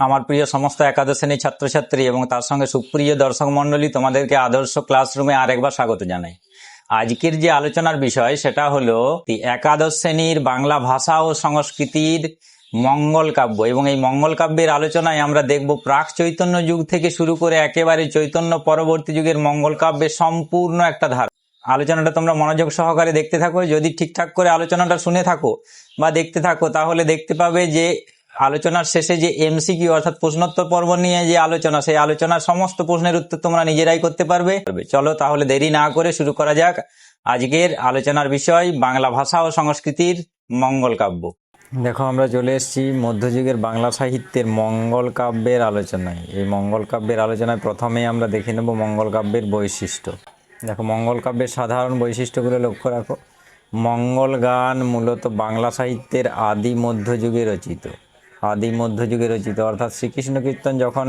আমার প্রিয় সমস্ত একাদশ শ্রেণীর ছাত্রছাত্রী এবং তার সঙ্গে সুপ্রিয় দর্শক মণ্ডলী, তোমাদেরকে আদর্শ ক্লাসরুমে আরেকবার স্বাগত জানাই। আজকের যে আলোচনার বিষয় সেটা হলো একাদশ শ্রেণীর বাংলা ভাষা ও সংস্কৃতির মঙ্গল কাব্য। এবং এই মঙ্গল কাব্যের আলোচনায় আমরা দেখব প্রাক চৈতন্য যুগ থেকে শুরু করে একেবারে চৈতন্য পরবর্তী যুগের মঙ্গল কাব্যের সম্পূর্ণ একটা ধারা। আলোচনাটা তোমরা মনোযোগ সহকারে দেখতে থাকো। যদি ঠিকঠাক করে আলোচনাটা শুনে থাকো বা দেখতে থাকো তাহলে দেখতে পাবে যে আলোচনার শেষে যে এমসিকিউ অর্থাৎ প্রশ্নোত্তর পর্ব নিয়ে যে আলোচনা, সেই আলোচনার সমস্ত প্রশ্নের উত্তর তোমরা নিজেরাই করতে পারবে। চলো তাহলে দেরি না করে শুরু করা যাক আজকের আলোচনার বিষয় বাংলা ভাষা ও সংস্কৃতির মঙ্গল কাব্য। দেখো, আমরা চলে এসেছি মধ্যযুগের বাংলা সাহিত্যের মঙ্গল কাব্যের আলোচনায়। এই মঙ্গল কাব্যের আলোচনায় প্রথমেই আমরা দেখে নেব মঙ্গল কাব্যের বৈশিষ্ট্য। দেখো, মঙ্গল কাব্যের সাধারণ বৈশিষ্ট্যগুলো লক্ষ্য রাখো। মঙ্গল গান মূলত বাংলা সাহিত্যের আদি মধ্যযুগে রচিত, অর্থাৎ শ্রীকৃষ্ণ কীর্তন যখন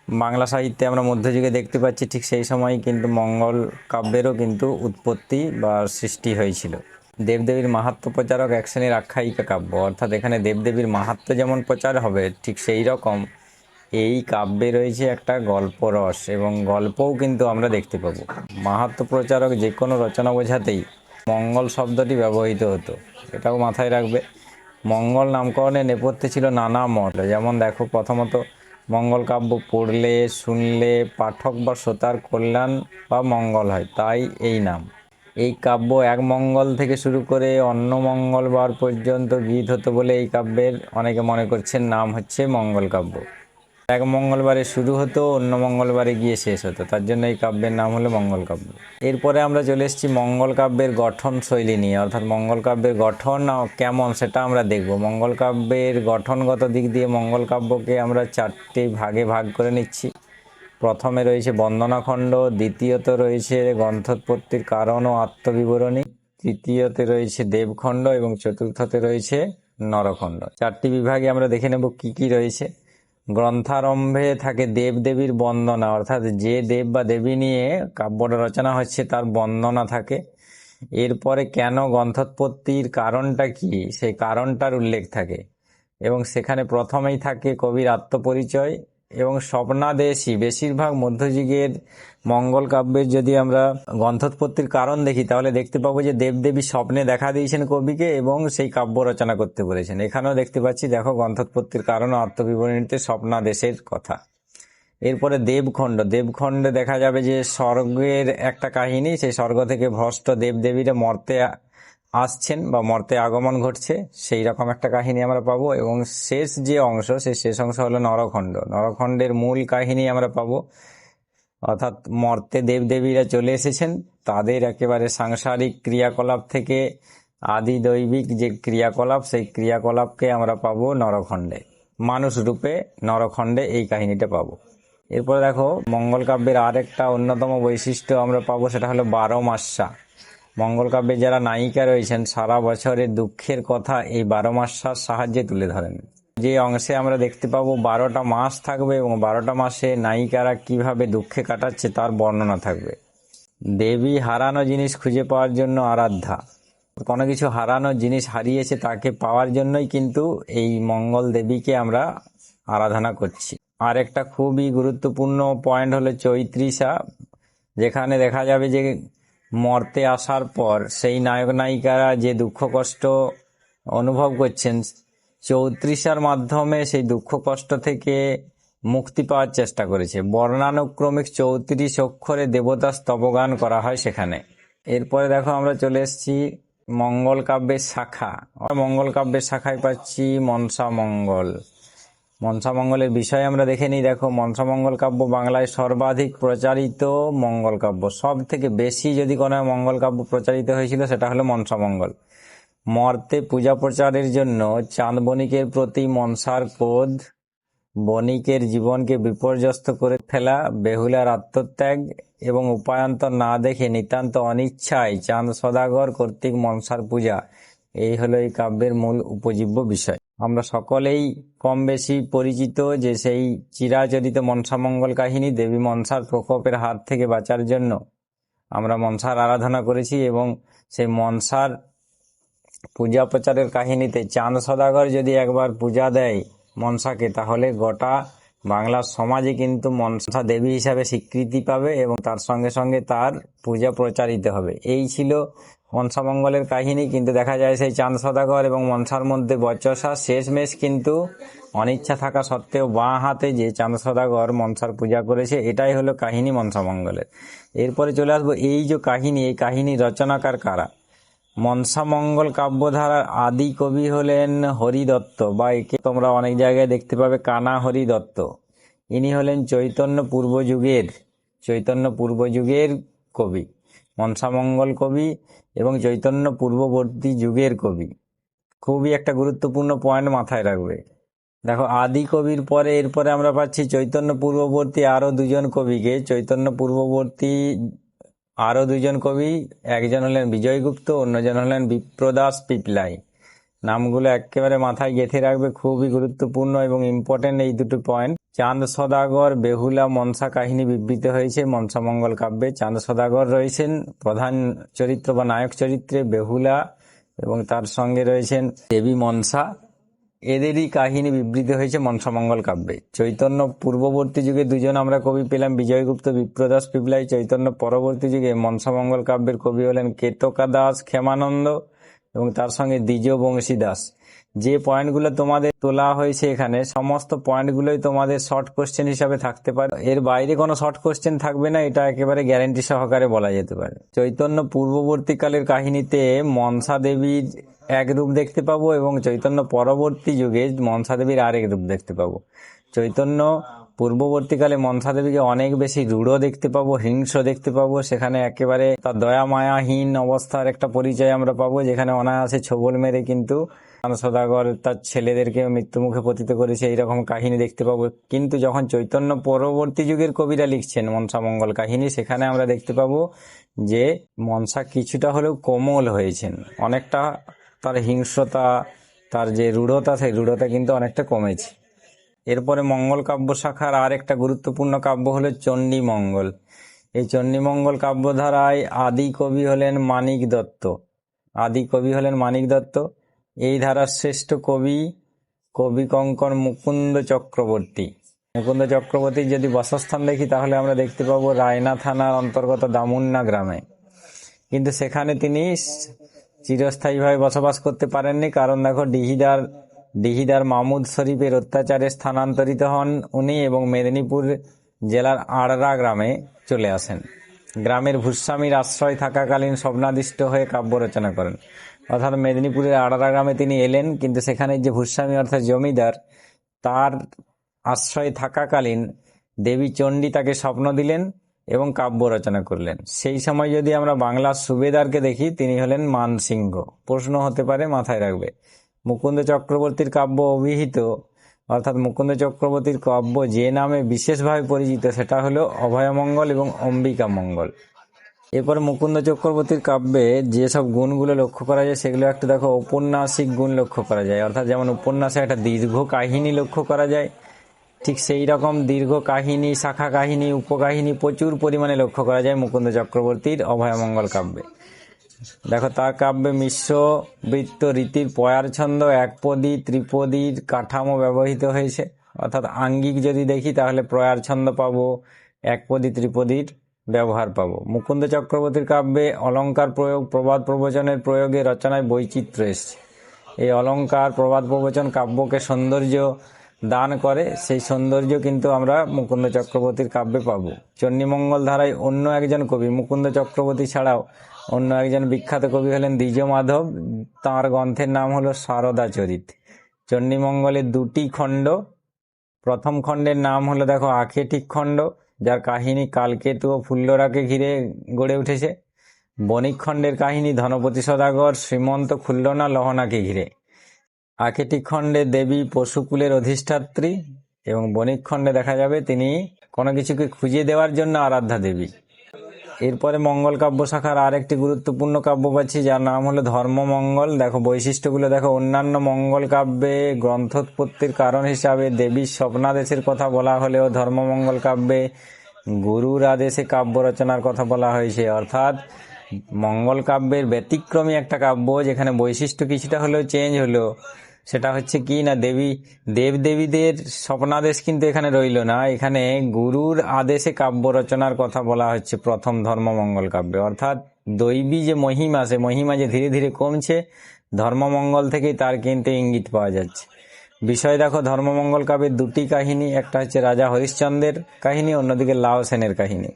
বাংলা সাহিত্যে আমরা মধ্যযুগে দেখতে পাচ্ছি, ঠিক সেই সময় কিন্তু মঙ্গল কাব্যেরও কিন্তু উৎপত্তি বা সৃষ্টি হয়েছিল। দেবদেবীর মাহাত্ম্য প্রচারক এক শ্রেণীর আখ্যায়িকা কাব্য, অর্থাৎ এখানে দেবদেবীর মাহাত্ম্য যেমন প্রচার হবে ঠিক সেই রকম এই কাব্যে রয়েছে একটা গল্প রস, এবং গল্পও কিন্তু আমরা দেখতে পাবো। মাহাত্ম্য প্রচারক যে কোনো রচনা বোঝাতেই মঙ্গল শব্দটি ব্যবহৃত হতো, এটাও মাথায় রাখবে। মঙ্গল নামকরণের নেপথ্যে ছিল নানা মত। যেমন দেখো, প্রথমত মঙ্গল কাব্য পড়লে শুনলে পাঠক বা শ্রোতার কল্যাণ বা মঙ্গল হয়, তাই এই নাম। এই কাব্য এক মঙ্গল থেকে শুরু করে অন্য মঙ্গলবার পর্যন্ত গীত হতো বলে এই কাব্যের অনেকে মনে করছেন নাম হচ্ছে মঙ্গল কাব্য। এক মঙ্গলবারে শুরু হতো, অন্য মঙ্গলবারে গিয়ে শেষ হতো, তার জন্য এই কাব্যের নাম হলো মঙ্গল কাব্য। এরপরে আমরা চলে এসেছি মঙ্গল কাব্যের গঠন শৈলী নিয়ে, অর্থাৎ মঙ্গল কাব্যের গঠন কেমন সেটা আমরা দেখব। মঙ্গল কাব্যের গঠনগত দিক দিয়ে মঙ্গল কাব্যকে আমরা চারটি ভাগে ভাগ করে নিচ্ছি। প্রথমে রয়েছে বন্দনাখণ্ড, দ্বিতীয়ত রয়েছে গ্রন্থোৎপত্তির কারণ ও আত্মবিবরণী, তৃতীয়তে রয়েছে দেবখণ্ড এবং চতুর্থতে রয়েছে নরখণ্ড। চারটি বিভাগে আমরা দেখে নেব কি কি রয়েছে। গ্রন্থারম্ভে থাকে দেবদেবীর বন্দনা, অর্থাৎ যে দেব বা দেবী নিয়ে কাব্যটা রচনা হচ্ছে তার বন্দনা থাকে। এরপরে কেন গ্রন্থোৎপত্তির কারণটা কি, সেই কারণটার উল্লেখ থাকে, এবং সেখানে প্রথমেই থাকে কবির আত্মপরিচয় এবং স্বপ্নাদেশী। বেশিরভাগ মধ্যযুগের মঙ্গল কাব্যের যদি আমরা গ্রন্থোৎপত্তির কারণ দেখি তাহলে দেখতে পাবো যে দেবদেবী স্বপ্নে দেখা দিয়েছেন কবিকে এবং সেই কাব্য রচনা করতে বলেছেন। এখানেও দেখতে পাচ্ছি, দেখো, গ্রন্থোৎপত্তির কারণ ও আত্মবিবরণীতে স্বপ্নাদেশের কথা। এরপরে দেবখণ্ডে দেখা যাবে যে স্বর্গের একটা কাহিনী, সেই স্বর্গ থেকে ভ্রষ্ট দেবদেবীরা মর্তে আসছেন বা মর্তে আগমন ঘটছে, সেই রকম একটা কাহিনী আমরা পাবো। এবং শেষ যে অংশ, সেই শেষ অংশ হলো নরখণ্ডের মূল কাহিনী আমরা পাবো, অর্থাৎ মর্তে দেবদেবীরা চলে এসেছেন, তাদের একেবারে সাংসারিক ক্রিয়াকলাপ থেকে আদি দৈবিক যে ক্রিয়াকলাপ, সেই ক্রিয়াকলাপকে আমরা পাবো নরখণ্ডে, মানুষ রূপে নরখণ্ডে এই কাহিনীটা পাবো। এরপরে দেখো, মঙ্গল কাব্যের আরেকটা অন্যতম বৈশিষ্ট্য আমরা পাবো, সেটা হলো 12 মাস্যা। মঙ্গল কাব্যে যারা নায়িকা রয়েছেন সারা বছরের দুঃখের কথা এই 12 মাস্যার সাহায্যে তুলে ধরেন। যে অংশে আমরা দেখতে পাবো 12টা মাস থাকবে এবং 12টা মাসে নায়িকারা কিভাবে দুঃখে কাটাচ্ছে তার বর্ণনা থাকবে। দেবী হারানো জিনিস খুঁজে পাওয়ার জন্য আরাধ্যা, কোনো কিছু হারানো জিনিস হারিয়েছে তাকে পাওয়ার জন্যই কিন্তু এই মঙ্গল দেবীকে আমরা আরাধনা করছি। আর একটা খুবই গুরুত্বপূর্ণ পয়েন্ট হলো চৈত্রিশা, যেখানে দেখা যাবে যে মর্তে আসার পর সেই নায়ক নায়িকারা যে দুঃখ কষ্ট অনুভব করছেন, চৌত্রিশার মাধ্যমে সেই দুঃখ কষ্ট থেকে মুক্তি পাওয়ার চেষ্টা করেছে। বর্ণানুক্রমিক 34 অক্ষরে দেবতা স্তবগান করা হয় সেখানে। এরপরে দেখো, আমরা চলে এসেছি মঙ্গল কাব্যের শাখা। মঙ্গল কাব্যের শাখায় পাচ্ছি মনসামঙ্গলের বিষয় আমরা দেখে নিই। দেখো, মনসামঙ্গল কাব্য বাংলায় সর্বাধিক প্রচারিত মঙ্গল কাব্য। সব থেকে বেশি যদি কোনো মঙ্গল কাব্য প্রচারিত হয়েছিল সেটা হলো মনসামঙ্গল। মর্তে পূজা প্রচারের জন্য চাঁদ বণিকের প্রতি মনসার ক্রোধ, বণিকের জীবনকে বিপর্যস্ত করে ফেলা, বেহুলার আত্মত্যাগ এবং উপায়ান্তর না দেখে নিতান্ত অনিচ্ছায় চাঁদ সদাগর কর্তৃক মনসার পূজা, এই হলো এই কাব্যের মূল উপজীব্য বিষয়। আমরা সকলেই কম বেশি পরিচিত যে সেই চিরাচরিত মনসামঙ্গল কাহিনী, দেবী মনসার প্রকোপের হাত থেকে বাঁচার জন্য আমরা মনসার আরাধনা করেছি, এবং সেই মনসার পূজা প্রচারের কাহিনীতে চাঁদ সদাগর যদি একবার পূজা দেয় মনসাকে, তাহলে গোটা বাংলার সমাজে কিন্তু মনসা দেবী হিসাবে স্বীকৃতি পাবে এবং তার সঙ্গে সঙ্গে তার পূজা প্রচারিত হবে। এই ছিল মনসা মঙ্গলের কাহিনী। কিন্তু দেখা যায় সেই চাঁদ সদাগর এবং মনসার মধ্যে বচসা, শেষমেশ কিন্তু অনিচ্ছা থাকা সত্ত্বেও বাঁ হাতে যে চাঁদ সদাগর মনসার পূজা করেছে, এটাই হলো কাহিনী মনসা মঙ্গলের। এরপরে চলে আসবো এই যে কাহিনী, এই কাহিনী রচনাকার কারা। মনসা মঙ্গল কাব্যধারার আদি কবি হলেন হরিদত্ত, বা একে তোমরা অনেক জায়গায় দেখতে পাবে কানা হরিদত্ত। ইনি হলেন চৈতন্য পূর্বযুগের কবি, মনসা মঙ্গল কবি এবং চৈতন্য পূর্ববর্তী যুগের কবি। খুবই একটা গুরুত্বপূর্ণ পয়েন্ট মাথায় রাখবে। দেখো, আদি কবির পরে এরপরে আমরা পাচ্ছি চৈতন্য পূর্ববর্তী আরো দুজন কবিকে। চৈতন্য পূর্ববর্তী আরো দুজন কবি, একজন হলেন বিজয়গুপ্ত, অন্যজন হলেন বিপ্রদাস পিপলাই। নামগুলো একেবারে মাথায় গেঁথে রাখবে, খুবই গুরুত্বপূর্ণ এবং ইম্পর্টেন্ট এই দুটো পয়েন্ট। চাঁদ সদাগর বেহুলা মনসা কাহিনী বিবৃত হয়েছে মনসা মঙ্গল কাব্যে। চাঁদ সদাগর রয়েছেন প্রধান চরিত্র বা নায়ক চরিত্রে, বেহুলা এবং তার সঙ্গে রয়েছেন দেবী মনসা। এদেরই কাহিনী বিবৃত হয়েছে মনসা মঙ্গল কাব্যে। চৈতন্য পূর্ববর্তী যুগে দুজন আমরা কবি পেলাম, বিজয়গুপ্ত, বিপ্রদাস পিপলাই। চৈতন্য পরবর্তী যুগে মনসা মঙ্গল কাব্যের কবি হলেন কেতকা দাস, ক্ষেমানন্দ এবং তার সঙ্গে দ্বিজ বংশী দাস। যে পয়েন্টগুলো তোমাদের তোলা হয়েছে এখানে, সমস্ত পয়েন্টগুলোই তোমাদের শর্ট কোশ্চেন হিসাবে থাকতে পারে। এর বাইরে কোনো শর্ট কোশ্চেন থাকবে না, এটা একেবারে গ্যারেন্টি সহকারে বলা যেতে পারে। চৈতন্য পূর্ববর্তীকালের কাহিনীতে মনসা দেবীর এক রূপ দেখতে পাবো এবং চৈতন্য পরবর্তী যুগে মনসা দেবীর আরেক রূপ দেখতে পাবো। চৈতন্য পূর্ববর্তীকালে মনসা দেবীকে অনেক বেশি রূঢ় দেখতে পাবো, হিংস্র দেখতে পাবো। সেখানে একেবারে তার দয়া মায়াহীন অবস্থার একটা পরিচয় আমরা পাবো, যেখানে অনায়াসে ছোবল মেরে কিন্তু সদাগর তার ছেলেদেরকে মৃত্যুমুখে পতিত করেছে, এইরকম কাহিনী দেখতে পাবো। কিন্তু যখন চৈতন্য পরবর্তী যুগের কবিরা লিখছেন মনসা মঙ্গল কাহিনী, সেখানে আমরা দেখতে পাবো যে মনসা কিছুটা হলেও কোমল হয়েছেন, অনেকটা তার হিংস্রতা, তার যে রূঢ়তা, সেই রূঢ়তা কিন্তু অনেকটা কমেছে। এরপরে মঙ্গল কাব্য শাখার আর একটা গুরুত্বপূর্ণ কাব্য হলো চণ্ডী মঙ্গল। এই চণ্ডী মঙ্গল কাব্যধারায় আদি কবি হলেন মানিক দত্ত। এই ধারার শ্রেষ্ঠ কবি কঙ্কন মুকুন্দ চক্রবর্তীর যদি বাসস্থান দেখি, তাহলে আমরা দেখতে পাবো রায়না থানার অন্তর্গত দামুন্না গ্রামে। কিন্তু সেখানে তিনি চিরস্থায়ীভাবে বসবাস করতে পারেননি, কারণ দেখো ডিহিদার মাহমুদ শরীফের অত্যাচারে স্থানান্তরিত হন উনি এবং মেদিনীপুর জেলার আড়রা গ্রামে চলে আসেন। গ্রামের ভূস্বামীর আশ্রয় থাকাকালীন স্বপ্নাদিষ্ট হয়ে কাব্য রচনা করেন। অর্থাৎ মেদিনীপুরের আড়রা গ্রামে তিনি এলেন, কিন্তু সেখানে যে ভূস্বামী অর্থাৎ জমিদার, তার আশ্রয় থাকাকালীন দেবী চণ্ডী তাকে স্বপ্ন দিলেন এবং কাব্য রচনা করলেন। সেই সময় যদি আমরা বাংলার সুবেদারকে দেখি, তিনি হলেন মানসিংহ। প্রশ্ন হতে পারে, মাথায় রাখবে। মুকুন্দ চক্রবর্তীর কাব্য অভিহিত, অর্থাৎ মুকুন্দ চক্রবর্তীর কাব্য যে নামে বিশেষভাবে পরিচিত, সেটা হলো অভয়মঙ্গল এবং অম্বিকা মঙ্গল। এরপরে মুকুন্দ চক্রবর্তীর কাব্যে যেসব গুণগুলো লক্ষ্য করা যায়, সেগুলো একটু দেখো। ঔপন্যাসিক গুণ লক্ষ্য করা যায়, অর্থাৎ যেমন উপন্যাসে একটা দীর্ঘ কাহিনী লক্ষ্য করা যায়, ঠিক সেই রকম দীর্ঘ কাহিনী, শাখা কাহিনী, উপকাহিনী প্রচুর পরিমাণে লক্ষ্য করা যায় মুকুন্দ চক্রবর্তীর অভয়মঙ্গল কাব্যে। দেখো, তার কাব্যে মিশ্র বৃত্ত রীতির পয়ার ছন্দ, একপদী ত্রিপদীর কাঠামো ব্যবহৃত হয়েছে। অর্থাৎ আঙ্গিক যদি দেখি, তাহলে প্রয়ার ছন্দ পাবো, একপদী ত্রিপদীর ব্যবহার পাবো। মুকুন্দ চক্রবর্তীর কাব্যে অলঙ্কার প্রয়োগ, প্রবাদ প্রবচনের প্রয়োগে রচনায় বৈচিত্র্য এসছে। এই অলঙ্কার, প্রবাদ প্রবচন কাব্যকে সৌন্দর্য দান করে, সেই সৌন্দর্য কিন্তু আমরা মুকুন্দ চক্রবর্তীর কাব্যে পাবো। চণ্ডীমঙ্গল ধারায় অন্য একজন কবি, মুকুন্দ চক্রবর্তী ছাড়াও অন্য একজন বিখ্যাত কবি হলেন দ্বিজ মাধব। তাঁর গ্রন্থের নাম হলো সারদা চরিত। চণ্ডীমঙ্গলের দুটি খণ্ড, প্রথম খণ্ডের নাম হলো দেখো আখেটিক খণ্ড, যার কাহিনী কালকেতু ও ফুল্লরাকে ঘিরে গড়ে উঠেছে। বণিক খণ্ডের কাহিনী ধনপতি সদাগর, শ্রীমন্ত খুল্লনা লহনাকে ঘিরে। আখেটিক খণ্ডে দেবী পশুকুলের অধিষ্ঠাত্রী এবং বণিক খণ্ডে দেখা যাবে তিনি কোনো কিছুকে খুঁজে দেওয়ার জন্য আরাধ্যা দেবী। এরপরে মঙ্গল কাব্য শাখার আর একটি গুরুত্বপূর্ণ কাব্য পাচ্ছি, যার নাম হলো ধর্মমঙ্গল। দেখো বৈশিষ্ট্যগুলো দেখো। অন্যান্য মঙ্গল কাব্যে গ্রন্থোৎপত্তির কারণ হিসাবে দেবীর স্বপ্নাদেশের কথা বলা হলেও ধর্মমঙ্গল কাব্যে গুরুর আদেশে কাব্য রচনার কথা বলা হয়েছে। অর্থাৎ মঙ্গল কাব্যের ব্যতিক্রমী একটা কাব্য, যেখানে বৈশিষ্ট্য কিছুটা হলেও চেঞ্জ হলো, সেটা হচ্ছে কি না, দেবদেবীদের স্বপ্নাদেশ কিন্তু এখানে রইল না, এখানে গুরুর আদেশে কাব্য রচনার কথা বলা হচ্ছে প্রথম ধর্মমঙ্গল কাব্যে। অর্থাৎ দৈবী যে মহিমা, সে মহিমা যে ধীরে ধীরে কমছে, ধর্মমঙ্গল থেকেই তার কিন্তু ইঙ্গিত পাওয়া যাচ্ছে। বিষয় দেখো, ধর্মমঙ্গল কাব্যের দুটি কাহিনী, একটা হচ্ছে রাজা হরিশ্চন্দ্রের কাহিনী, অন্যদিকে লাও সেনের কাহিনী।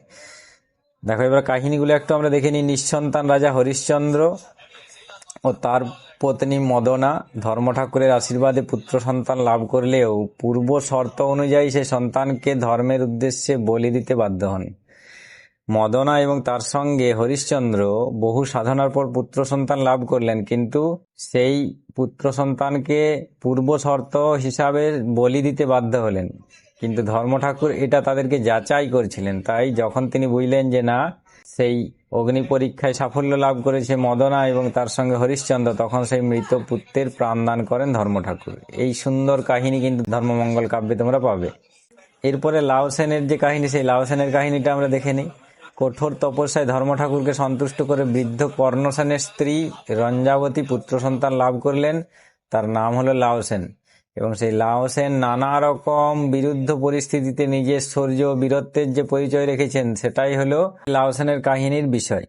দেখো এবার কাহিনীগুলো একটু আমরা দেখে নিই। নিঃসন্তান রাজা হরিশ্চন্দ্র ও তার পত্নী মদনা ধর্ম ঠাকুরের আশীর্বাদে পুত্র সন্তান লাভ করলেও পূর্ব শর্ত অনুযায়ী সে সন্তানকে ধর্মের উদ্দেশ্যে বলি দিতে বাধ্য হন। মদনা এবং তার সঙ্গে হরিশ্চন্দ্র বহু সাধনার পর পুত্র সন্তান লাভ করলেন, কিন্তু সেই পুত্র সন্তানকে পূর্ব শর্ত হিসাবে বলি দিতে বাধ্য হলেন। কিন্তু ধর্ম ঠাকুর এটা তাদেরকে যাচাই করছিলেন, তাই যখন তিনি বুঝলেন যে না, সেই অগ্নি পরীক্ষায় সাফল্য লাভ করেছে মদনা এবং তার সঙ্গে হরিশ্চন্দ্র, তখন সেই মৃত পুত্রের প্রাণদান করেন ধর্ম ঠাকুর। এই সুন্দর কাহিনী কিন্তু ধর্মমঙ্গল কাব্যে তোমরা পাবে। এরপরে লাও সেনের যে কাহিনী, সেই লাও সেনের কাহিনীটা আমরা দেখে নিই। কঠোর তপস্যায় ধর্ম ঠাকুরকে সন্তুষ্ট করে বৃদ্ধ কর্ণ সেনের স্ত্রী রঞ্জাবতী পুত্র সন্তান লাভ করলেন, তার নাম হলো লাও সেন। এবং সেই লাও সেন নানা রকম বিরুদ্ধ পরিস্থিতিতে নিজের শৌর্য ও বীরত্বের যে পরিচয় রেখেছেন, সেটাই হলো লাও সেনের কাহিনীর বিষয়।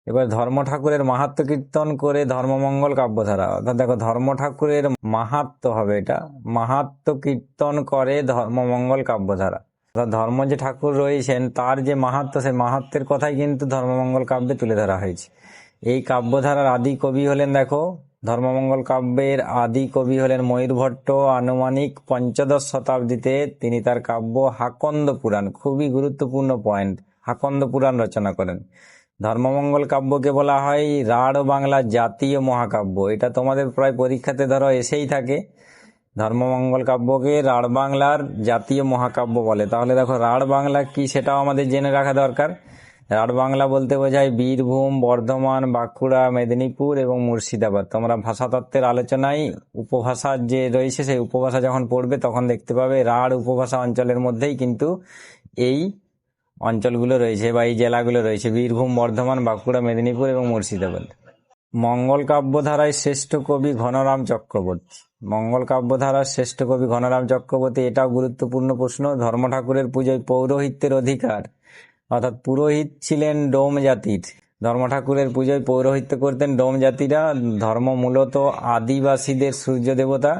এবার ধর্ম ঠাকুরের মাহাত্ম কীর্তন করে ধর্মমঙ্গল কাব্যধারা, অর্থাৎ দেখো ধর্ম ঠাকুরের মাহাত্ম হবে এটা, মাহাত্ম কীর্তন করে ধর্মমঙ্গল কাব্যধারা। অর্থাৎ ধর্ম যে ঠাকুর রয়েছেন তার যে মাহাত্ম, সেই মাহাত্মের কথাই কিন্তু ধর্মমঙ্গল কাব্যে তুলে ধরা হয়েছে। এই কাব্যধারার আদি কবি হলেন, দেখো ধর্মমঙ্গল কাব্যের আদি কবি হলেন ময়ূরভট্ট। আনুমানিক ৫ম শতাব্দীতে তিনি তার কাব্য হাকন্দ পুরাণ, খুবই গুরুত্বপূর্ণ পয়েন্ট, হাকন্দ পুরাণ রচনা করেন। ধর্মমঙ্গল কাব্যকে বলা হয় রাঢ় বাংলার জাতীয় মহাকাব্য। এটা তোমাদের প্রায় পরীক্ষাতে ধরো এসেই থাকে, ধর্মমঙ্গল কাব্যকে রাঢ় বাংলার জাতীয় মহাকাব্য বলে। তাহলে দেখো রাঢ় বাংলা কি সেটাও আমাদের জেনে রাখা দরকার। রাঢ় বাংলা বলতে বোঝায় বীরভূম, বর্ধমান, বাঁকুড়া, মেদিনীপুর এবং মুর্শিদাবাদ। তোমরা ভাষাতত্ত্বের আলোচনায় উপভাষা যে রয়েছে, সেই উপভাষা যখন পড়বে তখন দেখতে পাবে রাঢ় উপভাষা অঞ্চলের মধ্যেই কিন্তু এই অঞ্চলগুলো রয়েছে বা এই জেলাগুলো রয়েছে, বীরভূম, বর্ধমান, বাঁকুড়া, মেদিনীপুর এবং মুর্শিদাবাদ। মঙ্গল কাব্যধারায় শ্রেষ্ঠ কবি ঘনরাম চক্রবর্তী। মঙ্গল কাব্যধারার শ্রেষ্ঠ কবি ঘনরাম চক্রবর্তী, এটাও গুরুত্বপূর্ণ প্রশ্ন। ধর্ম ঠাকুরের পূজায় পৌরোহিত্যের অধিকার, অর্থাৎ পুরোহিত ছিলেন ডোম জাতির। ধর্ম ঠাকুরের পুজোয় পৌরোহিত্য করতেন ডোম জাতিরা। ধর্ম মূলত আদিবাসীদের সূর্য দেবতা।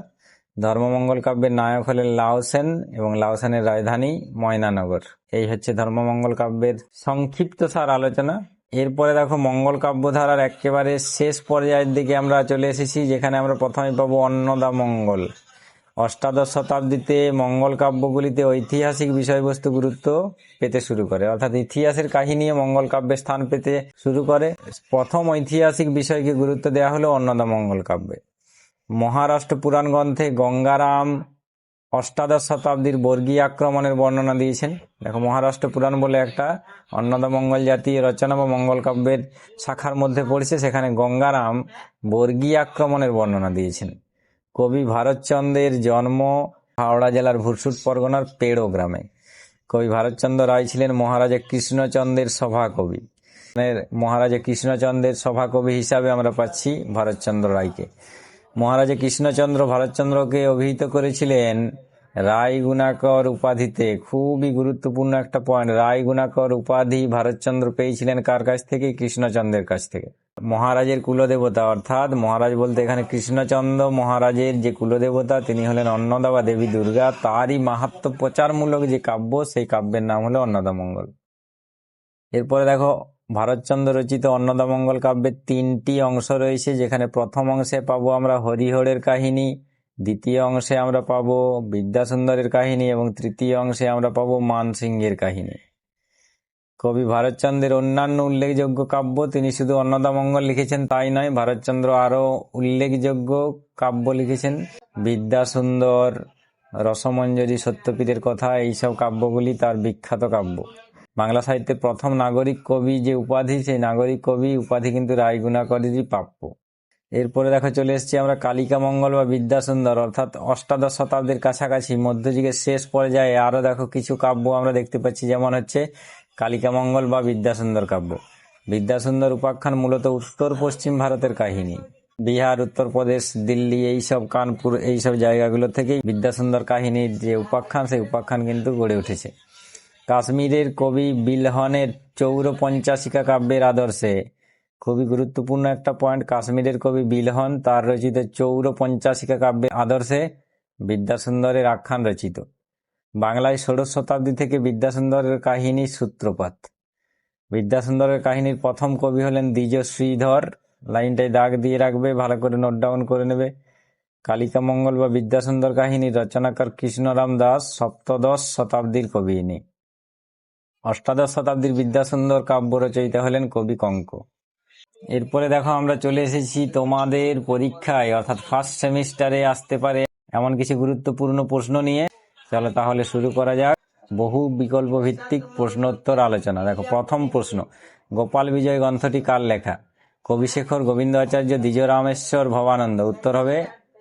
ধর্মমঙ্গল কাব্যের নায়ক হলেন লাও সেন এবং লাও সেনের রাজধানী ময়নানগর। এই হচ্ছে ধর্মমঙ্গল কাব্যের সংক্ষিপ্ত সার আলোচনা। এরপরে দেখো মঙ্গল কাব্যধারার একেবারে শেষ পর্যায়ের দিকে আমরা চলে এসেছি, যেখানে আমরা প্রথমে পাবো অন্নদামঙ্গল। অষ্টাদশ শতাব্দীতে মঙ্গল কাব্যগুলিতে ঐতিহাসিক বিষয়বস্তু গুরুত্ব পেতে শুরু করে, অর্থাৎ ইতিহাসের কাহিনী মঙ্গল কাব্যে স্থান পেতে শুরু করে। প্রথম ঐতিহাসিক বিষয়কে গুরুত্ব দেওয়া হলো অন্নদামঙ্গল কাব্যে। মহারাষ্ট্র পুরাণ গ্রন্থে গঙ্গারাম অষ্টাদশ শতাব্দীর বর্গী আক্রমণের বর্ণনা দিয়েছেন। দেখো মহারাষ্ট্র পুরাণ বলে একটা অন্নদামঙ্গল জাতীয় রচনা বা মঙ্গল কাব্যের শাখার মধ্যে পড়েছে, সেখানে গঙ্গারাম বর্গী আক্রমণের বর্ণনা দিয়েছেন। কবি ভারতচন্দ্রের জন্ম হাওড়া জেলার ভুরসুট পরগনার পেড়ো গ্রামে। কবি ভারতচন্দ্র রায় ছিলেন মহারাজা কৃষ্ণচন্দ্রের সভাকবি। মহারাজা কৃষ্ণচন্দ্রের সভাকবি হিসাবে আমরা পাচ্ছি ভারতচন্দ্র রায়কে। মহারাজা কৃষ্ণচন্দ্র ভারতচন্দ্রকে অভিহিত করেছিলেন রায় গুণাকর উপাধিতে। খুবই গুরুত্বপূর্ণ একটা পয়েন্ট, রায় গুণাকর উপাধি ভারতচন্দ্র পেয়েছিলেন কার কাছ থেকে? কৃষ্ণচন্দ্রের কাছ থেকে। মহারাজের কুলদেবতা, অর্থাৎ মহারাজ বলতে এখানে কৃষ্ণচন্দ্র মহারাজের যে কুলদেবতা তিনি হলেন অন্নদা বা দেবী দুর্গা। তারই মাহাত্ম্য প্রচারমূলক যে কাব্য, সেই কাব্যের নাম হলো অন্নদামঙ্গল। এরপরে দেখো ভারতচন্দ্র রচিত অন্নদামঙ্গল কাব্যের 3টি অংশ রয়েছে, যেখানে প্রথম অংশে পাবো আমরা হরিহরের কাহিনী, দ্বিতীয় অংশে আমরা পাবো বিদ্যাসুন্দরের কাহিনী এবং তৃতীয় অংশে আমরা পাবো মানসিংহের কাহিনী। কবি ভারতচন্দ্রের অন্যান্য উল্লেখযোগ্য কাব্য, তিনি শুধু অন্নদামঙ্গল লিখেছেন তাই নয়, ভারতচন্দ্র আরো উল্লেখযোগ্য কাব্য লিখেছেন। বিদ্যাসুন্দর, রসমঞ্জরি, সত্যপীরের কথা, এইসব কাব্যগুলি তার বিখ্যাত কাব্য। বাংলা সাহিত্যের প্রথম নাগরিক কবি যে উপাধি, সেই নাগরিক কবি উপাধি কিন্তু রায়গুণাকরেরই প্রাপ্য। এরপরে দেখো চলে এসেছি আমরা কালিকা মঙ্গল বা বিদ্যাসুন্দর, অর্থাৎ অষ্টাদশ শতাব্দীর কাছাকাছি মধ্যযুগের শেষ পর্যায়ে আরো দেখো কিছু কাব্য আমরা দেখতে পাচ্ছি, যেমন হচ্ছে কালিকা মঙ্গল বা বিদ্যাসুন্দর কাব্য। বিদ্যাসুন্দর উপাখ্যান মূলত উত্তর পশ্চিম ভারতের কাহিনী। বিহার, উত্তরপ্রদেশ, দিল্লি, এইসব কানপুর, এইসব জায়গাগুলো থেকেই বিদ্যাসুন্দর কাহিনীর যে উপাখ্যান, সেই উপাখ্যান কিন্তু গড়ে উঠেছে। কাশ্মীরের কবি বিলহনের চৌরপঞ্চাশিকা কাব্যের আদর্শে, খুবই গুরুত্বপূর্ণ একটা পয়েন্ট, কাশ্মীরের কবি বিলহন তার রচিত চৌরপঞ্চাশিকা কাব্যের আদর্শে বিদ্যাসুন্দরের আখ্যান রচিত। বাংলায় ষোড়শ শতাব্দী থেকে বিদ্যাসুন্দরের কাহিনী সূত্রপাত। বিদ্যাসুন্দরের কাহিনীর প্রথম কবি হলেন দ্বিজ শ্রীধর। লাইনটায় দাগ দিয়ে রাখবে, ভালো করে নোট ডাউন করে নেবে। কালিকা মঙ্গল বা বিদ্যাসুন্দর কাহিনীর রচনাকার কৃষ্ণরাম দাস সপ্তদশ শতাব্দীর কবি ইনি। অষ্টাদশ শতাব্দীর বিদ্যাসুন্দর কাব্য রচয়িতা হলেন কবি কঙ্ক। এরপরে দেখো আমরা চলে এসেছি তোমাদের পরীক্ষায় অর্থাৎ ফার্স্ট সেমিস্টারে আসতে পারে এমন কিছু গুরুত্বপূর্ণ প্রশ্ন নিয়ে। চলো তাহলে শুরু করা যাক বহু বিকল্প ভিত্তিক প্রশ্নোত্তর আলোচনা। দেখো প্রথম প্রশ্ন, গোপাল বিজয় গ্রন্থটি কার লেখা? কবিশেখর, গোবিন্দ আচার্য, দ্বিজরামেশ্বর, ভবানন্দ। উত্তর হবে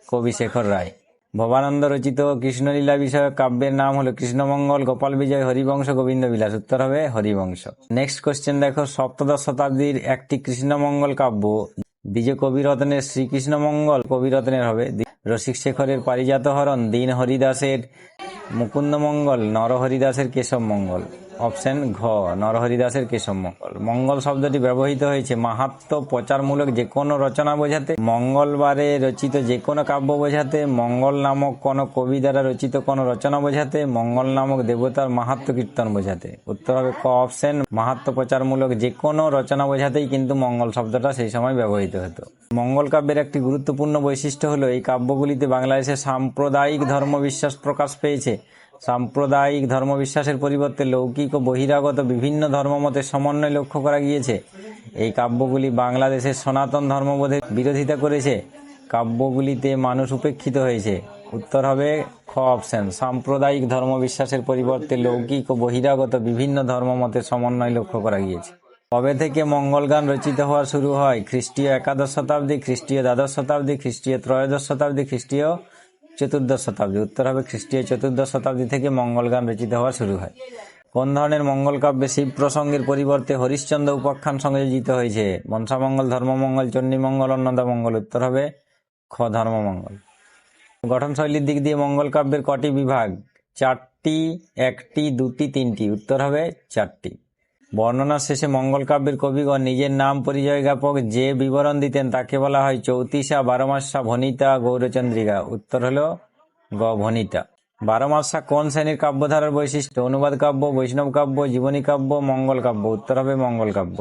কবিশেখর রায়। ভবানন্দ রচিত কৃষ্ণলীলা বিষয়ক কাব্যের নাম হলো কৃষ্ণমঙ্গল, গোপাল বিজয়, হরিবংশ, গোবিন্দ বিলাস। উত্তর হবে হরিবংশ। নেক্সট কোশ্চেন দেখো, সপ্তদশ শতাব্দীর একটি কৃষ্ণমঙ্গল কাব্য দ্বিজ কবিরত্নের শ্রীকৃষ্ণমঙ্গল, কবিরত্নের হবে রসিক শেখরের পারিজাত হরণ, দীন হরিদাসের মুকুন্দমঙ্গল, নরহরিদাসের কেশব মঙ্গল। অপশন ঘ, নরহরিদাসের কেশব মঙ্গল। মঙ্গল শব্দটি ব্যবহৃত হয়েছে মাহাত্ম্য প্রচারমূলক যে কোনো রচনা বোঝাতে, মঙ্গলবারে রচিত যে কোনো কাব্য বোঝাতে, মঙ্গল নামক কোনো কবি দ্বারা রচিত কোনো রচনা বোঝাতে, মঙ্গল নামক দেবতার মাহাত্ম্য কীর্তন বোঝাতে। উত্তর হবে ক অপশন, মাহাত্ম্য প্রচারমূলক যে কোনো রচনা বোঝাতেই কিন্তু মঙ্গল শব্দটা সেই সময় ব্যবহৃত হতো। মঙ্গল কাব্যের একটি গুরুত্বপূর্ণ বৈশিষ্ট্য হলো এই কাব্যগুলিতে বাংলাদেশে সাম্প্রদায়িক ধর্মবিশ্বাস প্রকাশ পেয়েছে। সাম্প্রদায়িক ধর্মবিশ্বাসের পরিবর্তে লৌকিক ও বহিরাগত বিভিন্ন ধর্মমতের সমন্বয় লক্ষ্য করা গিয়েছে। এই কাব্যগুলি বাংলাদেশের সনাতন ধর্মবোধের বিরোধিতা করেছে। কাব্যগুলিতে মানুষ উপেক্ষিত হয়েছে। উত্তর হবে খ অপশন, সাম্প্রদায়িক ধর্মবিশ্বাসের পরিবর্তে লৌকিক ও বহিরাগত বিভিন্ন ধর্মমতের সমন্বয় লক্ষ্য করা গিয়েছে। কবে থেকে মঙ্গল গান রচিত হওয়া শুরু হয়? খ্রিস্টীয় একাদশ শতাব্দী, খ্রিস্টীয় দ্বাদশ শতাব্দী, খ্রিস্টীয় ত্রয়োদশ শতাব্দী, খ্রিস্টীয় চতুর্দশ শতাব্দী। উত্তর হবে খ্রিস্টীয় চতুর্দশ শতাব্দী থেকে মঙ্গল গান রচিত হওয়া শুরু হয়। কোন ধরনের মঙ্গল কাব্যে শিব প্রসঙ্গের পরিবর্তে হরিশ্চন্দ্র উপাখ্যান সংযোজিত হয়েছে? মনসামঙ্গল, ধর্মমঙ্গল, চণ্ডীমঙ্গল, অন্নদামঙ্গল। উত্তর হবে খ ধর্মমঙ্গল। গঠনশৈলীর দিক দিয়ে মঙ্গল কাব্যের কটি বিভাগ? চারটি, একটি, দুটি, তিনটি। উত্তর হবে চারটি। বর্ণনার শেষে মঙ্গল কাব্যের কবিগণ নিজের নাম পরিচয় জ্ঞাপক যে বিবরণ দিতেন তাকে বলা হয় চৌতিসা, বারোমাসা, ভনিতা, গৌরচন্দ্রিকা। উত্তর হলো গ ভনিতা। বারোমাসা কোন শ্রেণীর কাব্যধারার বৈশিষ্ট্য? অনুবাদ কাব্য, বৈষ্ণব কাব্য, জীবনী কাব্য, মঙ্গল কাব্য। উত্তর হবে মঙ্গল কাব্য।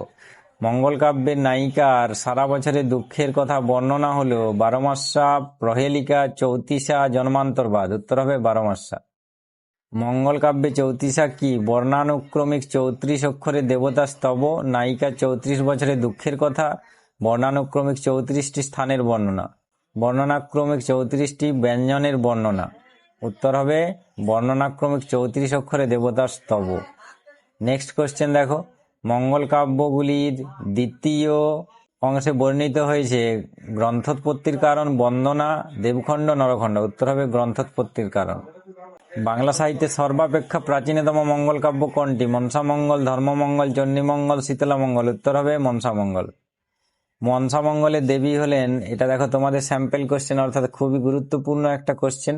মঙ্গল কাব্যের নায়িকার সারা বছরের দুঃখের কথা বর্ণনা হলো বারোমাসা, প্রহেলিকা, চৌতিসা, জন্মান্তরবাদ। উত্তর হবে বারোমাসা। মঙ্গল কাব্যে চৌতিসা কি? বর্ণানুক্রমিক 34 অক্ষরে দেবতা স্তব, নায়িকা 34 বছরের দুঃখের কথা, বর্ণানুক্রমিক 34টি স্থানের বর্ণনা, বর্ণনাক্রমিক 34টি ব্যঞ্জনের বর্ণনা। উত্তর হবে বর্ণনাক্রমিক 34 অক্ষরে দেবতার স্তব। নেক্সট কোশ্চেন দেখো, মঙ্গল কাব্যগুলির দ্বিতীয় অংশে বর্ণিত হয়েছে গ্রন্থোৎপত্তির কারণ, বন্দনা, দেবখণ্ড, নরখণ্ড। উত্তর হবে গ্রন্থোৎপত্তির কারণ। বাংলা সাহিত্যের সর্বাপেক্ষা প্রাচীনতম মঙ্গল কাব্য কোনটি? মনসামঙ্গল, ধর্মমঙ্গল, চণ্ডীমঙ্গল, শীতলামঙ্গল। উত্তর হবে মনসামঙ্গল। মনসামঙ্গলের দেবী হলেন, এটা দেখো তোমাদের স্যাম্পল কোশ্চেন অর্থাৎ খুবই গুরুত্বপূর্ণ একটা কোশ্চেন,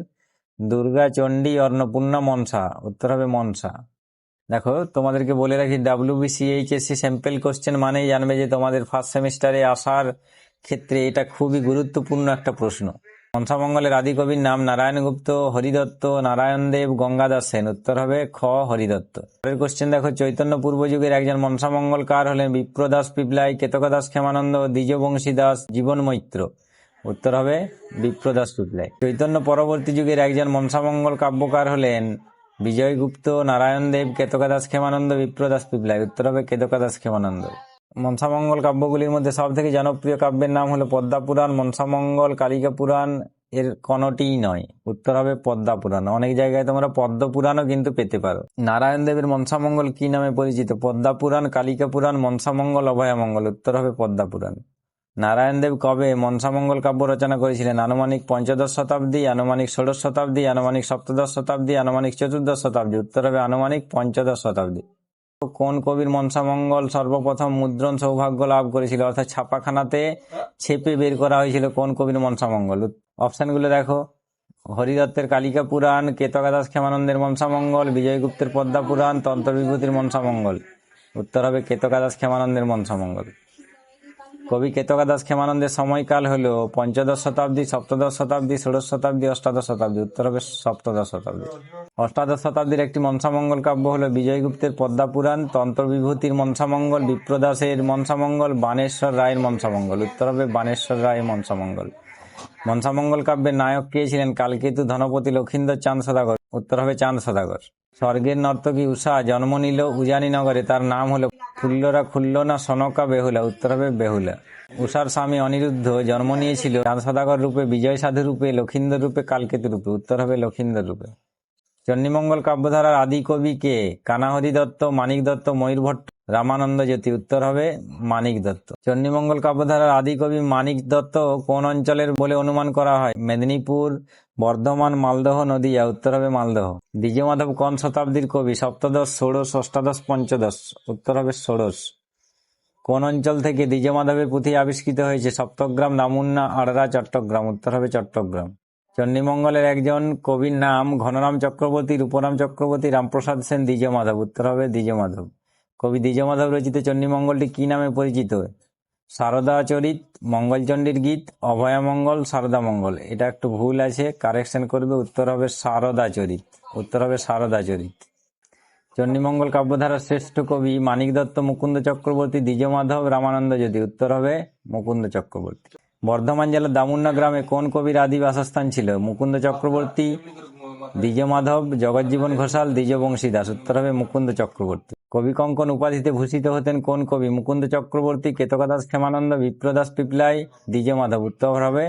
দুর্গা, চণ্ডী, অন্নপূর্ণা, মনসা। উত্তর হবে মনসা। দেখো তোমাদেরকে বলে রাখি WBCHSC স্যাম্পল কোশ্চেন মানেই জানবে যে তোমাদের ফার্স্ট সেমিস্টারে আসার ক্ষেত্রে এটা খুবই গুরুত্বপূর্ণ একটা প্রশ্ন। মনসামঙ্গলের আদি কবির নাম নারায়ণগুপ্ত, হরিদত্ত, নারায়ণদেব, গঙ্গাদাস সেন। উত্তর হবে খ হরিদত্ত। পরের কোশ্চেন দেখো, চৈতন্য পূর্বযুগের একজন মনসামঙ্গলকার হলেন বিপ্রদাস পিপলাই, কেতকদাস ক্ষেমানন্দ, দ্বিজবংশী দাস, জীবন মৈত্র। উত্তর হবে বিপ্রদাস পিপলাই। চৈতন্য পরবর্তী যুগের একজন মনসামঙ্গল কাব্যকার হলেন বিজয়গুপ্ত, নারায়ণদেব, কেতকদাস ক্ষেমানন্দ, বিপ্রদাস পিপলাই। উত্তর হবে কেতকদাস ক্ষেমানন্দ। মনসামঙ্গল কাব্যগুলির মধ্যে সব থেকে জনপ্রিয় কাব্যের নাম হলো পদ্মা পুরাণ, মনসামঙ্গল, কালিকা পুরাণ, এর কোনটিই নয়। উত্তর হবে পদ্মা পুরাণ। অনেক জায়গায় তোমরা পদ্ম পুরাণও কিন্তু পেতে পারো। নারায়ণ দেবের মনসামঙ্গল কি নামে পরিচিত? পদ্মা পুরাণ, কালিকা পুরাণ, মনসামঙ্গল, অভয়ামঙ্গল। উত্তর হবে পদ্মা পুরাণ। নারায়ণ দেব কবে মনসামঙ্গল কাব্য রচনা করেছিলেন? আনুমানিক পঞ্চদশ শতাব্দী, আনুমানিক ষোড়শ শতাব্দী, আনুমানিক সপ্তদশ শতাব্দী, আনুমানিক চতুর্দশ শতাব্দী। উত্তর হবে আনুমানিক পঞ্চদশ শতাব্দী। কোন কবির মনসামঙ্গল সর্বপ্রথম মুদ্রণ সৌভাগ্য লাভ করেছিল, অর্থাৎ ছাপাখানাতে ছেপে বের করা হয়েছিল কোন কবির মনসামঙ্গল? অপশনগুলো দেখো, হরিদত্তের কালিকা পুরাণ, কেতকাদাস ক্ষেমানন্দের মনসামঙ্গল, বিজয়গুপ্তের পদ্মা পুরাণ, তন্ত্রবিভূতির মনসামঙ্গল। উত্তর হবে কেতকাদাস ক্ষেমানন্দের মনসামঙ্গল। কবি কেতকাদাস ক্ষেমানন্দের সময়কাল হলো পঞ্চদশ শতাব্দী, সপ্তদশ শতাব্দী, ষোড়শ শতাব্দী, অষ্টাদশ শতাব্দী। উত্তর হবে সপ্তদশ শতাব্দী। অষ্টাদশ শতাব্দীর একটি মনসামঙ্গল কাব্য হলো বিজয়গুপ্তের পদ্মা পুরাণ, তন্ত্রবিভূতির মনসামঙ্গল, বিপ্রদাসের মনসামঙ্গল, বাণেশ্বর রায়ের মনসামঙ্গল। উত্তর হবে বাণেশ্বর রায়ের মনসামঙ্গল। মনসামঙ্গল কাব্যের নায়ক কে ছিলেন? কালকেতু, ধনপতি, লক্ষিন্দর, চাঁদ সদাগর। উত্তর হবে চাঁদ সদাগর। স্বর্গের নর্তকী উষা জন্ম নিল উজানিনগরে, তার নাম হলো ফুল্লরা খুল্ল না সনকা বেহুলা। উত্তর হবে বেহুলা। উষার স্বামী অনিরুদ্ধ জন্ম নিয়েছিল চাঁদ সদাগর রূপে, বিজয় সাধু রূপে, লক্ষিন্দর রূপে, কালকেতু রূপে। উত্তর হবে লক্ষিন্দর রূপে। চণ্ডীমঙ্গল কাব্যধারার আদি কবি কে? কানাহরি দত্ত, মানিক দত্ত, ময়ূর ভট্ট, রামানন্দ জ্যোতি। উত্তর হবে মানিক দত্ত। চণ্ডীমঙ্গল কাব্যধারার আদি কবি মানিক দত্ত কোন অঞ্চলের বলে অনুমান করা হয়? মেদিনীপুর, বর্ধমান, মালদহ, নদিয়া। উত্তর হবে মালদহ। দ্বিজমাধব কোন শতাব্দীর কবি? সপ্তদশ, ষোড়শ, অষ্টাদশ, পঞ্চদশ। উত্তর হবে ষোড়শ। কোন অঞ্চল থেকে দ্বিজমাধবের পুঁথি আবিষ্কৃত হয়েছে? সপ্তগ্রাম, দামুন্না, আড়রা, চট্টগ্রাম। উত্তর হবে চট্টগ্রাম। চণ্ডীমঙ্গলের একজন কবির নাম ঘনরাম চক্রবর্তী, রূপরাম চক্রবর্তী, রামপ্রসাদ সেন, দ্বিজমাধব। উত্তর হবে দ্বিজমাধব। কবি দ্বিজমাধব রচিত চণ্ডীমঙ্গলটি কি নামে পরিচিত? সারদা চরিত, মঙ্গলচণ্ডীর গীত, অভয়ামঙ্গল, সারদা মঙ্গল। এটা একটু ভুল আছে, কারেকশন করবে। উত্তর হবে সারদা চরিত। উত্তর হবে সারদা চরিত। চণ্ডীমঙ্গল কাব্যধারার শ্রেষ্ঠ কবি মানিক দত্ত, মুকুন্দ চক্রবর্তী, দ্বিজমাধব, রামানন্দ জ্যোতি। উত্তর হবে মুকুন্দ চক্রবর্তী। বর্ধমান জেলার দামুন্না গ্রামে কোন কবির আদি বাসস্থান ছিল? মুকুন্দ চক্রবর্তী, দ্বিজমাধব, জগজ্জীবন ঘোষাল, দ্বিজবংশী দাস। উত্তর হবে মুকুন্দ চক্রবর্তী। কবি কঙ্কন উপাধিতে ভূষিত হতেন কোন কবি? মুকুন্দ চক্রবর্তী, কেতকাদাস ক্ষেমানন্দ, বিপ্রদাস পিপলাই, দ্বিজমাধব। উত্তর হবে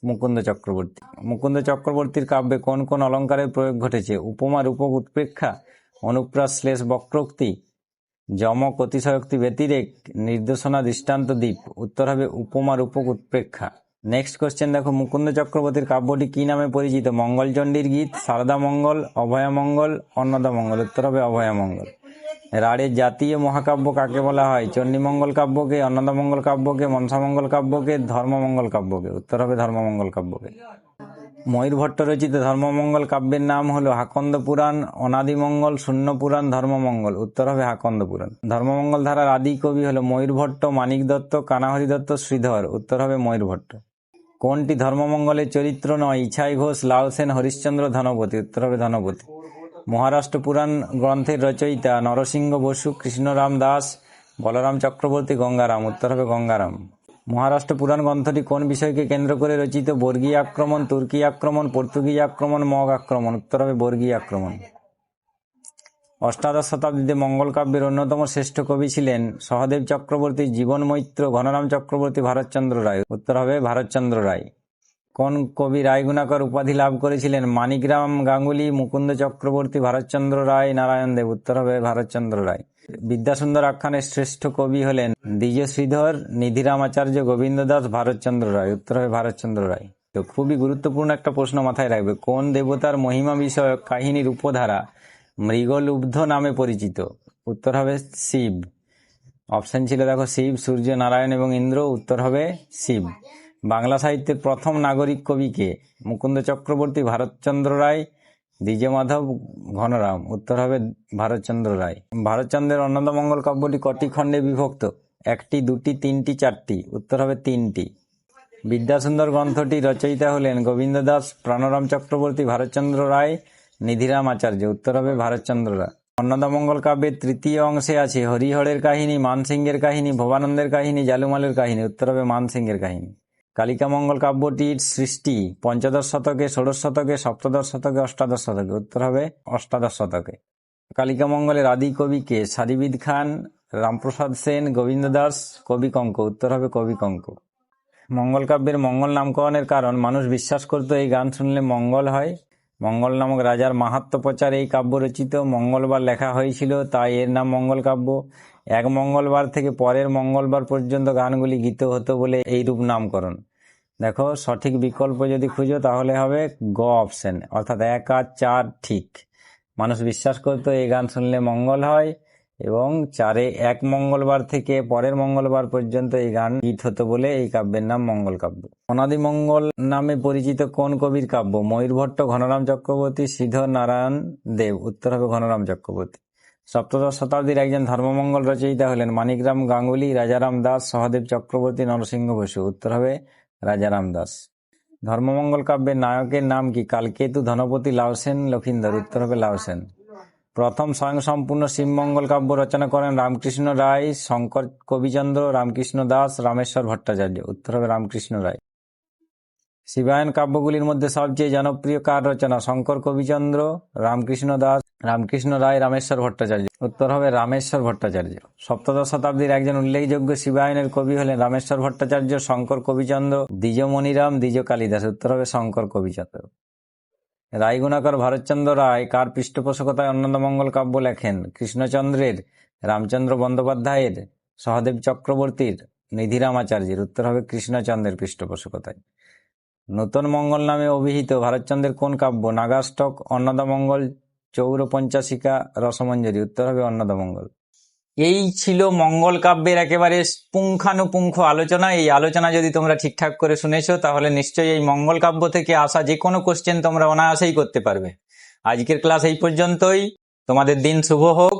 মুকুন্দ চক্রবর্তী। মুকুন্দ চক্রবর্তীর কাব্যে কোন কোন অলঙ্কারের প্রয়োগ ঘটেছে? উপমা, রূপক, উৎপ্রেক্ষা, অনুপ্রাস, শ্লেষ, বক্রোক্তি, যমক, অতিশয়োক্তি, ব্যতিরেক, নির্দেশনা, দৃষ্টান্ত, দ্বীপ। উত্তর হবে উপমা, রূপক, উৎপ্রেক্ষা। নেক্সট কোশ্চেন দেখো, মুকুন্দ চক্রবর্তীর কাব্যটি কি নামে পরিচিত? মঙ্গলচণ্ডীর গীত, সারদা মঙ্গল, অভয়ামঙ্গল, অন্নদামঙ্গল। উত্তর হবে অভয়ামঙ্গল। রাঢ়ের জাতীয় মহাকাব্য কাকে বলা হয়? চণ্ডীমঙ্গল কাব্যকে, অন্নদামঙ্গল কাব্যকে, মনসামঙ্গল কাব্যকে, ধর্মমঙ্গল কাব্যকে। উত্তর হবে ধর্মমঙ্গল কাব্যকে। ময়ূর ভট্ট রচিত ধর্মমঙ্গল কাব্যের নাম হলো হাকন্দ পুরাণ, অনাদিমঙ্গল, শূন্য পুরাণ, ধর্মমঙ্গল। উত্তর হবে হাকন্দ পুরাণ। ধর্মমঙ্গল ধারার আদি কবি হলো ময়ূর ভট্ট, মানিক দত্ত, কানাহরি দত্ত, শ্রীধর। উত্তর হবে ময়ূর ভট্ট। কোনটি ধর্মমঙ্গলের চরিত্র নয়? ইছাই ঘোষ, লাউ সেন, হরিশ্চন্দ্র, ধনপতি। উত্তর হবে ধনপতি। মহারাষ্ট্র পুরাণ গ্রন্থের রচয়িতা নরসিংহ বসু, কৃষ্ণরাম দাস, বলরাম চক্রবর্তী, গঙ্গারাম। উত্তর হবে গঙ্গারাম। মহারাষ্ট্র পুরাণ গ্রন্থটি কোন বিষয়কে কেন্দ্র করে রচিত? বর্গী আক্রমণ, তুর্কি আক্রমণ, পর্তুগিজ আক্রমণ, মগ আক্রমণ। উত্তর হবে বর্গী আক্রমণ। অষ্টাদশ শতাব্দীতে মঙ্গল কাব্যের অন্যতম শ্রেষ্ঠ কবি ছিলেন সহদেব চক্রবর্তী, জীবন মৈত্র, ঘনরাম চক্রবর্তী, ভারতচন্দ্র রায়। উত্তর হবে ভারতচন্দ্র রায়। কোন কবি রায়গুণাকর উপাধি লাভ করেছিলেন? মানিকরাম গাঙ্গুলি, মুকুন্দ চক্রবর্তী, ভারতচন্দ্র রায়, নারায়ণ দেব। উত্তর হবে ভারতচন্দ্র রায়। বিদ্যাসুন্দর আখ্যানের শ্রেষ্ঠ কবি হলেন দ্বিজ শ্রীধর, নিধিরাম আচার্য, গোবিন্দ দাস, ভারতচন্দ্র রায়। উত্তর হবে ভারতচন্দ্র রায়। তো খুবই গুরুত্বপূর্ণ একটা প্রশ্ন মাথায় রাখবে, কোন দেবতার মহিমা বিষয়ক কাহিনীর উপধারা মৃগলুব্ধ নামে পরিচিত? উত্তর হবে শিব। অপশন ছিল দেখো, শিব, সূর্য, নারায়ণ এবং ইন্দ্র। উত্তর হবে শিব। বাংলা সাহিত্যের প্রথম নাগরিক কবি কে? মুকুন্দ চক্রবর্তী, ভারতচন্দ্র রায়, দ্বিজমাধব, ঘনরাম। উত্তর হবে ভারতচন্দ্র রায়। ভারতচন্দ্রের অন্নদামঙ্গল কাব্যটি কটি খণ্ডে বিভক্ত? একটি, দুটি, তিনটি, চারটি। উত্তর হবে তিনটি। বিদ্যাসুন্দর গ্রন্থটির রচয়িতা হলেন গোবিন্দ দাস, প্রাণরাম চক্রবর্তী, ভারতচন্দ্র রায়, নিধিরাম আচার্য। উত্তর হবে ভারতচন্দ্র রায়। অন্নদামঙ্গল কাব্যের তৃতীয় অংশে আছে হরিহরের কাহিনী, মানসিংহের কাহিনী, ভবানন্দের কাহিনী, জালুমালের কাহিনী। উত্তর হবে মানসিংহের কাহিনী। কালিকামঙ্গল কাব্যটির সৃষ্টি পঞ্চদশ শতকে, ষোড়শ শতকে, সপ্তদশ শতকে, অষ্টাদশ শতকে। উত্তর হবে অষ্টাদশ শতকে। কালিকামঙ্গলের আদি কবি কে? সারিবিদ খান, রামপ্রসাদ সেন, গোবিন্দ দাস, কবি কঙ্ক। উত্তর হবে কবি কঙ্ক। মঙ্গল কাব্যের মঙ্গল নামকরণের কারণ, মানুষ বিশ্বাস করত এই গান শুনলে মঙ্গল হয়। মঙ্গল নামক রাজার মাহাত্ম্য প্রচারে এই কাব্য রচিত। মঙ্গলবার লেখা হয়েছিল, তাই এর নাম মঙ্গল কাব্য। এক মঙ্গলবার থেকে পরের মঙ্গলবার পর্যন্ত গানগুলি গীত হতো বলে এই রূপ নামকরণ। দেখো, সঠিক বিকল্প যদি খুঁজো তাহলে হবে গ অপশন, অর্থাৎ 1 আর 4 ঠিক। মানুষ বিশ্বাস করত এই গান শুনলে মঙ্গল হয় এবং 4-এ 1 মঙ্গলবার থেকে পরের মঙ্গলবার পর্যন্ত এই গান গীত হতো বলে এই কাব্যের নাম মঙ্গল কাব্য। অনাদি মঙ্গল নামে পরিচিত কোন কবির কাব্য? ময়ূর ভট্ট, ঘনরাম চক্রবর্তী, শ্রীধর নারায়ণ দেব। উত্তর হবে ঘনরাম চক্রবর্তী। সপ্তদশ শতাব্দীর একজন ধর্মমঙ্গল রচয়িতা হলেন মানিকরাম গাঙ্গুলি, রাজারাম দাস, সহদেব চক্রবর্তী, নরসিংহ বসু। উত্তর হবে রাজারাম দাস। ধর্মমঙ্গল কাব্যের নায়কের নাম কি? কালকেতু, ধনপতি, লাউসেন, লক্ষিন্দর। উত্তর হবে লাউসেন। প্রথম স্বয়ংসম্পূর্ণ শিবমঙ্গল কাব্য রচনা করেন রামকৃষ্ণ রায়, শঙ্কর কবিচন্দ্র, রামকৃষ্ণ দাস, রামেশ্বর ভট্টাচার্য। উত্তর হবে রামকৃষ্ণ রায়। শিবায়ন কাব্যগুলির মধ্যে সবচেয়ে জনপ্রিয় কার রচনা? শঙ্কর কবিচন্দ্র, রামকৃষ্ণ দাস, রামকৃষ্ণ রায়, রামেশ্বর ভট্টাচার্য। উত্তর হবে রামেশ্বর ভট্টাচার্য। সপ্তদশ শতাব্দীর একজন উল্লেখযোগ্য শিবায়নের কবি হলেন রামেশ্বর ভট্টাচার্য, শঙ্কর কবিচন্দ্র, দ্বিজ মণিরাম, দ্বিজ কালিদাস। উত্তর হবে শঙ্কর কবিচন্দ্র। রায়গুণাকর ভারতচন্দ্র রায় কার পৃষ্ঠপোষকতায় অন্নদামঙ্গল কাব্য লেখেন? কৃষ্ণচন্দ্রের, রামচন্দ্র বন্দ্যোপাধ্যায়ের, সহদেব চক্রবর্তীর, নিধিরাম আচার্যের। উত্তর হবে কৃষ্ণচন্দ্রের পৃষ্ঠপোষকতায়। নূতন মঙ্গল নামে অভিহিত ভারতচন্দ্রের কোন কাব্য? নাগাষ্টক, অন্নদামঙ্গল, চৌরপঞ্চাশিকা, রসমঞ্জরি। উত্তর হবে অন্নদামঙ্গল। এই ছিল মঙ্গল কাব্যের একেবারে পুঙ্খানুপুঙ্খ আলোচনা। এই আলোচনা যদি তোমরা ঠিকঠাক করে শুনেছো তাহলে নিশ্চয়ই এই মঙ্গল কাব্য থেকে আসা যে কোনো কোশ্চেন তোমরা অনায়াসেই করতে পারবে। আজকের ক্লাস এই পর্যন্তই। তোমাদের দিন শুভ হোক।